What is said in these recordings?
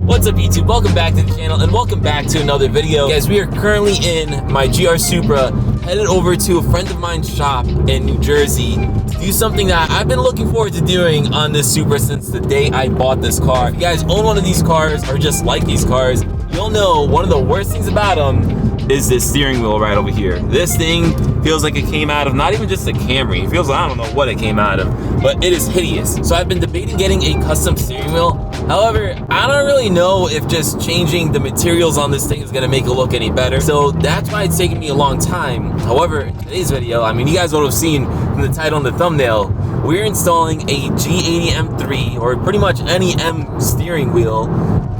What's up YouTube? Welcome back to the channel and welcome back to another video. Guys, we are currently in my GR Supra, headed over to a friend of mine's shop in New Jersey to do something that I've been looking forward to doing on this Supra since the day I bought this car. If you guys own one of these cars or just like these cars, you'll know one of the worst things about them is this steering wheel right over here. This thing feels like it came out of not even just a Camry. It feels like I don't know what it came out of, but it is hideous. So I've been debating getting a custom steering wheel. However, I don't really know if just changing the materials on this thing is gonna make it look any better. So that's why it's taken me a long time. However, in today's video, I mean, you guys would have seen from the title and the thumbnail, we're installing a G80 M3 or pretty much any M steering wheel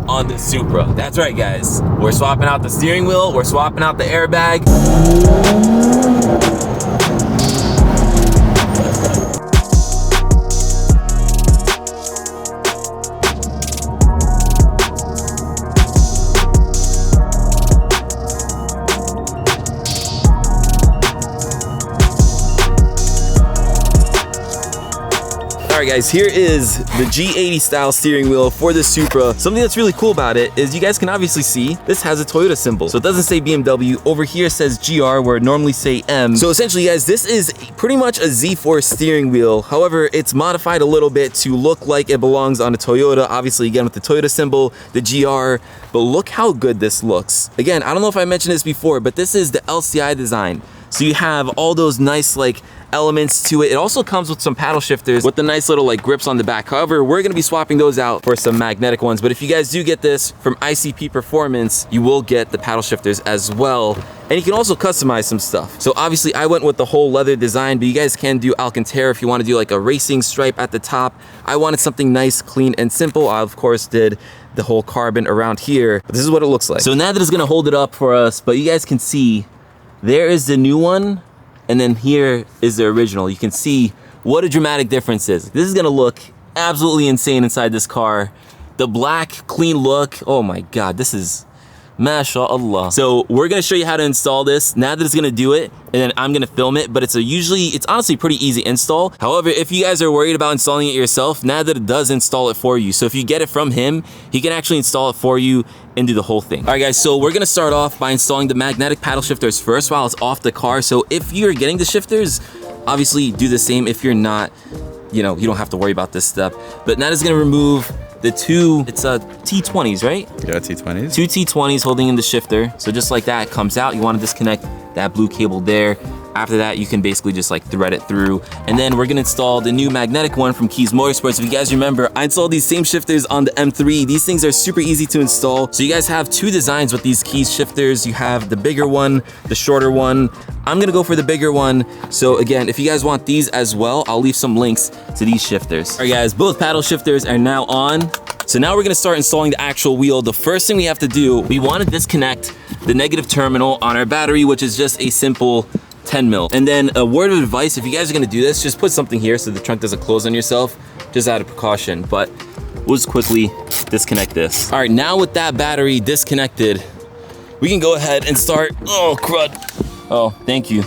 on the Supra. That's right, guys. We're swapping out the steering wheel, we're swapping out the airbag. Alright guys, here is the G80 style steering wheel for the Supra. Something that's really cool about it is you guys can obviously see this has a Toyota symbol. So it doesn't say BMW. Over here says GR where it normally say M. So essentially guys, this is pretty much a Z4 steering wheel. However, it's modified a little bit to look like it belongs on a Toyota. Obviously again with the Toyota symbol, the GR, but look how good this looks. Again, I don't know if I mentioned this before, but this is the LCI design. So you have all those nice like elements to it. It also comes with some paddle shifters with the nice little like grips on the back. However, we're gonna be swapping those out for some magnetic ones. But if you guys do get this from ICP Performance, you will get the paddle shifters as well. And you can also customize some stuff. So obviously I went with the whole leather design, but you guys can do Alcantara if you want to do like a racing stripe at the top. I wanted something nice, clean, and simple. I of course did the whole carbon around here. But this is what it looks like. So Nader is gonna hold it up for us, but you guys can see there is the new one, and then here is the original. You can see what a dramatic difference is. This is gonna look absolutely insane inside this car. The black, clean look, oh my God, this is mashallah. So we're gonna show you how to install this. Nader is gonna do it, and then I'm gonna film it, but it's honestly pretty easy install. However, if you guys are worried about installing it yourself, Nader does install it for you. So if you get it from him, he can actually install it for you and do the whole thing. All right guys, so we're gonna start off by installing the magnetic paddle shifters first while it's off the car. So if you're getting the shifters, obviously do the same. If you're not, you know, you don't have to worry about this step. But Nader's gonna remove the two, it's T20s, right? Yeah, T20s. Two T20s holding in the shifter. So just like that, it comes out. You want to disconnect that blue cable there. After that, you can basically just like thread it through. And then we're gonna install the new magnetic one from Keys Motorsports. If you guys remember, I installed these same shifters on the M3. These things are super easy to install. So you guys have two designs with these Keys shifters. You have the bigger one, the shorter one. I'm gonna go for the bigger one. So again, if you guys want these as well, I'll leave some links to these shifters. All right guys, both paddle shifters are now on. So now we're gonna start installing the actual wheel. The first thing we have to do, we wanna disconnect the negative terminal on our battery, which is just a simple 10 mil. And then a word of advice, if you guys are gonna do this, just put something here so the trunk doesn't close on yourself, just out of precaution. But we'll just quickly disconnect this. All right, now with that battery disconnected, we can go ahead and start, oh crud. Oh, thank you.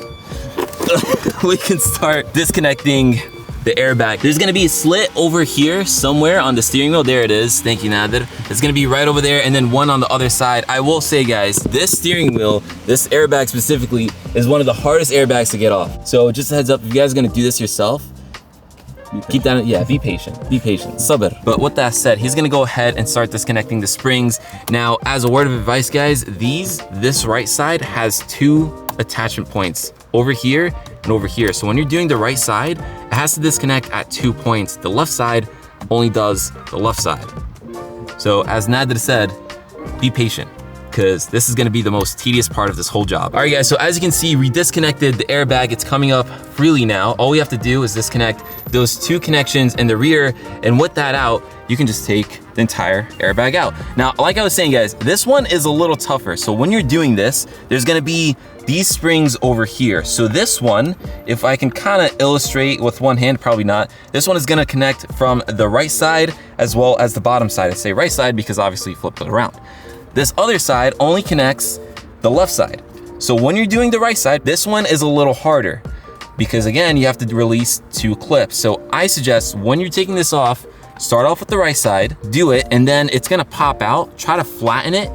We can start disconnecting the airbag. There's gonna be a slit over here somewhere on the steering wheel. There it is. Thank you, Nader. It's gonna be right over there, and then one on the other side. I will say, guys, this steering wheel, this airbag specifically, is one of the hardest airbags to get off. So just a heads up, if you guys are gonna do this yourself, keep that, yeah, be patient, sabr. But with that said, he's gonna go ahead and start disconnecting the springs. Now, as a word of advice, guys, this right side has two attachment points over here and over here. So when you're doing the right side, it has to disconnect at 2 points. The left side only does the left side. So as Nader said, be patient, because this is gonna be the most tedious part of this whole job. All right guys, so as you can see, we disconnected the airbag. It's coming up freely now. All we have to do is disconnect those two connections in the rear, and with that out, you can just take the entire airbag out. Now, like I was saying guys, this one is a little tougher. So when you're doing this, there's gonna be these springs over here. So this one, if I can kind of illustrate with one hand, probably not. This one is gonna connect from the right side as well as the bottom side. I say right side because obviously you flip it around. This other side only connects the left side. So when you're doing the right side, this one is a little harder because again, you have to release two clips. So I suggest when you're taking this off, start off with the right side, do it, and then it's gonna pop out. Try to flatten it,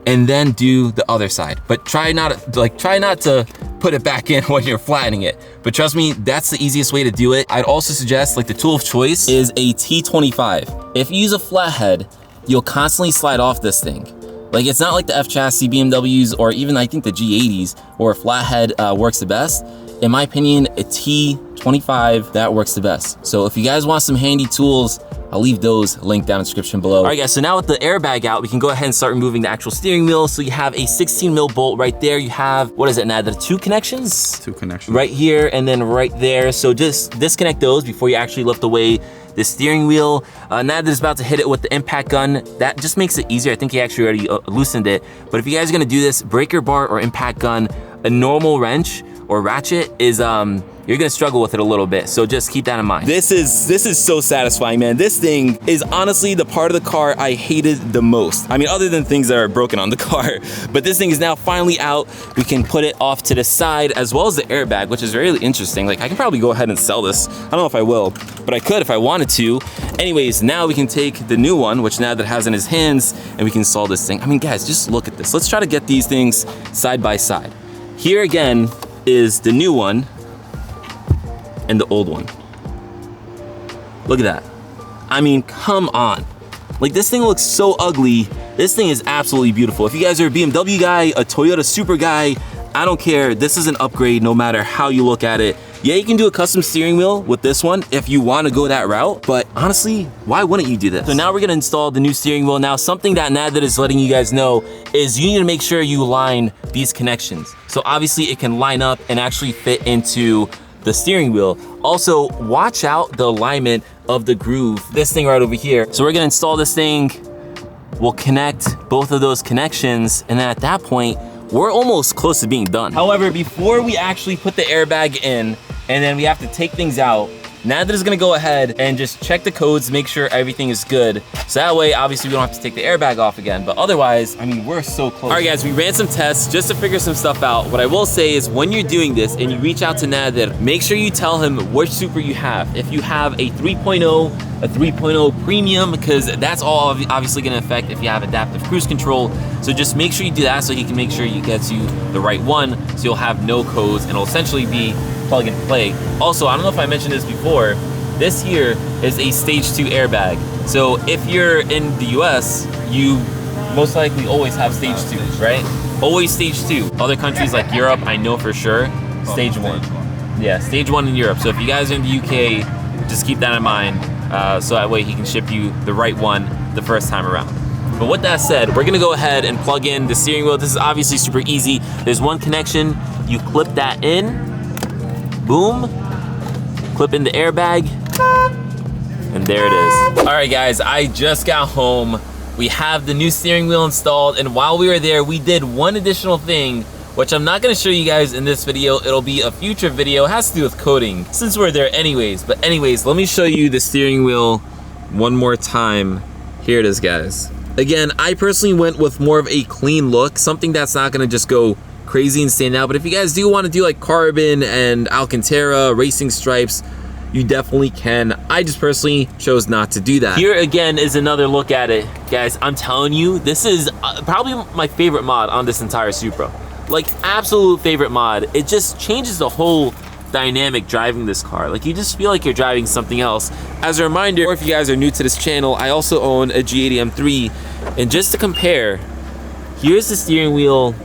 and then do the other side. But try not to put it back in when you're flattening it. But trust me, that's the easiest way to do it. I'd also suggest, like, the tool of choice is a T25. If you use a flathead, you'll constantly slide off this thing. Like, it's not like the F chassis BMWs or even I think the G80s where a flathead works the best. In my opinion, a T25, that works the best. So if you guys want some handy tools, I'll leave those linked down in the description below. All right, guys, so now with the airbag out, we can go ahead and start removing the actual steering wheel. So you have a 16 mil bolt right there. You have, what is it, Nad? The two connections? Two connections. Right here and then right there. So just disconnect those before you actually lift away the steering wheel. Nad is about to hit it with the impact gun. That just makes it easier. I think he actually already loosened it. But if you guys are gonna do this, breaker bar or impact gun, a normal wrench or ratchet is, you're gonna struggle with it a little bit, so just keep that in mind. This is so satisfying, man. This thing is honestly the part of the car I hated the most. I mean, other than things that are broken on the car, but this thing is now finally out. We can put it off to the side as well as the airbag, which is really interesting. Like, I can probably go ahead and sell this. I don't know if I will, but I could if I wanted to. Anyways, now we can take the new one, which Nad has in his hands, and we can install this thing. I mean, guys, just look at this. Let's try to get these things side by side. Here again is the new one and the old one. Look at that. I mean, come on. Like, this thing looks so ugly. This thing is absolutely beautiful. If you guys are a BMW guy, a Toyota Supra guy, I don't care. This is an upgrade no matter how you look at it. Yeah, you can do a custom steering wheel with this one if you want to go that route, but honestly, why wouldn't you do this? So now we're gonna install the new steering wheel. Now, something that Nad is letting you guys know is you need to make sure you line these connections. So obviously it can line up and actually fit into the steering wheel. Also, watch out the alignment of the groove, this thing right over here. So we're gonna install this thing, we'll connect both of those connections, and then at that point, we're almost close to being done. However, before we actually put the airbag in, and then we have to take things out, Nad is gonna go ahead and just check the codes, make sure everything is good. So that way, obviously we don't have to take the airbag off again, but otherwise, I mean, we're so close. All right, guys, we ran some tests just to figure some stuff out. What I will say is when you're doing this and you reach out to Nad, make sure you tell him which Supra you have. If you have a 3.0, a 3.0 premium, because that's all obviously gonna affect if you have adaptive cruise control. So just make sure you do that so he can make sure he gets you the right one, so you'll have no codes and it'll essentially be plug and play. Also, I don't know if I mentioned this before, this here is a stage 2 airbag. So if you're in the US, you most likely always have stage 2, right? Always stage 2. Other countries like Europe, I know for sure, stage 1. Yeah, stage 1 in Europe. So if you guys are in the UK, just keep that in mind. So that way he can ship you the right one the first time around. But with that said, we're gonna go ahead and plug in the steering wheel. This is obviously super easy. There's one connection, you clip that in, boom, clip in the airbag, and there it is. All right, guys, I just got home. We have the new steering wheel installed, and while we were there, we did one additional thing, which I'm not gonna show you guys in this video. It'll be a future video. It has to do with coding, since we're there anyways. But anyways, let me show you the steering wheel one more time. Here it is, guys. Again, I personally went with more of a clean look, something that's not gonna just go crazy and stand out. But if you guys do want to do like carbon and Alcantara racing stripes, you definitely can. I just personally chose not to do that. Here again is another look at it. Guys, I'm telling you, this is probably my favorite mod on this entire Supra. Like, absolute favorite mod. It just changes the whole dynamic driving this car. Like, you just feel like you're driving something else. As a reminder, or if you guys are new to this channel, I also own a G80 M3, and just to compare, here's the steering wheel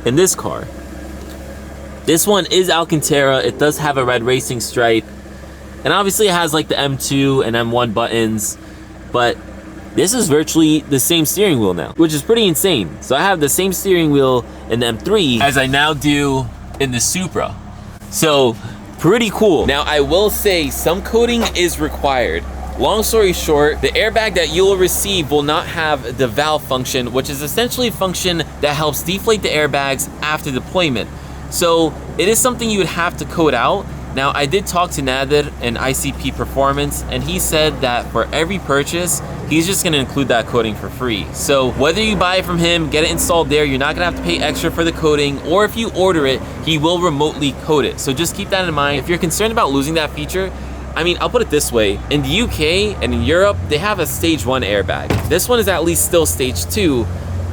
in this car. This one is Alcantara. It does have a red racing stripe, and obviously it has like the M2 and M1 buttons, but this is virtually the same steering wheel now, which is pretty insane. So I have the same steering wheel in the M3 as I now do in the Supra. So pretty cool. Now I will say some coding is required. Long story short, the airbag that you'll receive will not have the valve function, which is essentially a function that helps deflate the airbags after deployment. So it is something you would have to code out. Now, I did talk to Nadir in ICP Performance, and he said that for every purchase, he's just gonna include that coding for free. So whether you buy it from him, get it installed there, you're not gonna have to pay extra for the coding, or if you order it, he will remotely code it. So just keep that in mind. If you're concerned about losing that feature, I mean, I'll put it this way. In the UK and in Europe, they have a stage 1 airbag. This one is at least still stage 2,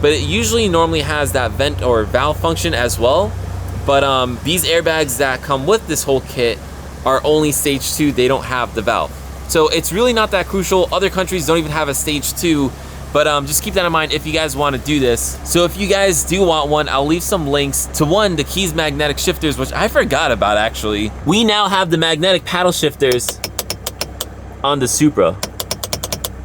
but it usually normally has that vent or valve function as well. But these airbags that come with this whole kit are only stage 2. They don't have the valve. So it's really not that crucial. Other countries don't even have a stage 2. But just keep that in mind if you guys want to do this. So if you guys do want one, I'll leave some links to one, the Keys magnetic shifters, which I forgot about actually. We now have the magnetic paddle shifters on the Supra,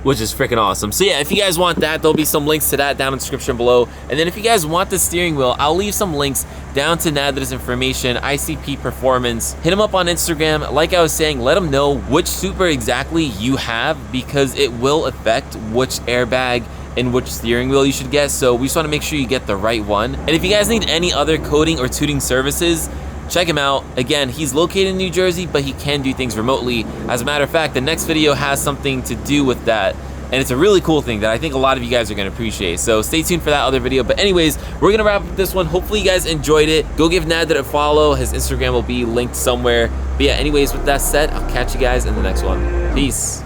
which is freaking awesome. So yeah, if you guys want that, there'll be some links to that down in the description below. And then if you guys want the steering wheel, I'll leave some links down to Nader's information, ICP Performance. Hit him up on Instagram. Like I was saying, let him know which Supra exactly you have, because it will affect which airbag and which steering wheel you should get. So we just want to make sure you get the right one. And if you guys need any other coating or tuning services, check him out. Again, he's located in New Jersey, but he can do things remotely. As a matter of fact, the next video has something to do with that. And it's a really cool thing that I think a lot of you guys are gonna appreciate. So stay tuned for that other video. But anyways, we're gonna wrap up this one. Hopefully you guys enjoyed it. Go give Nader a follow. His Instagram will be linked somewhere. But yeah, anyways, with that said, I'll catch you guys in the next one. Peace.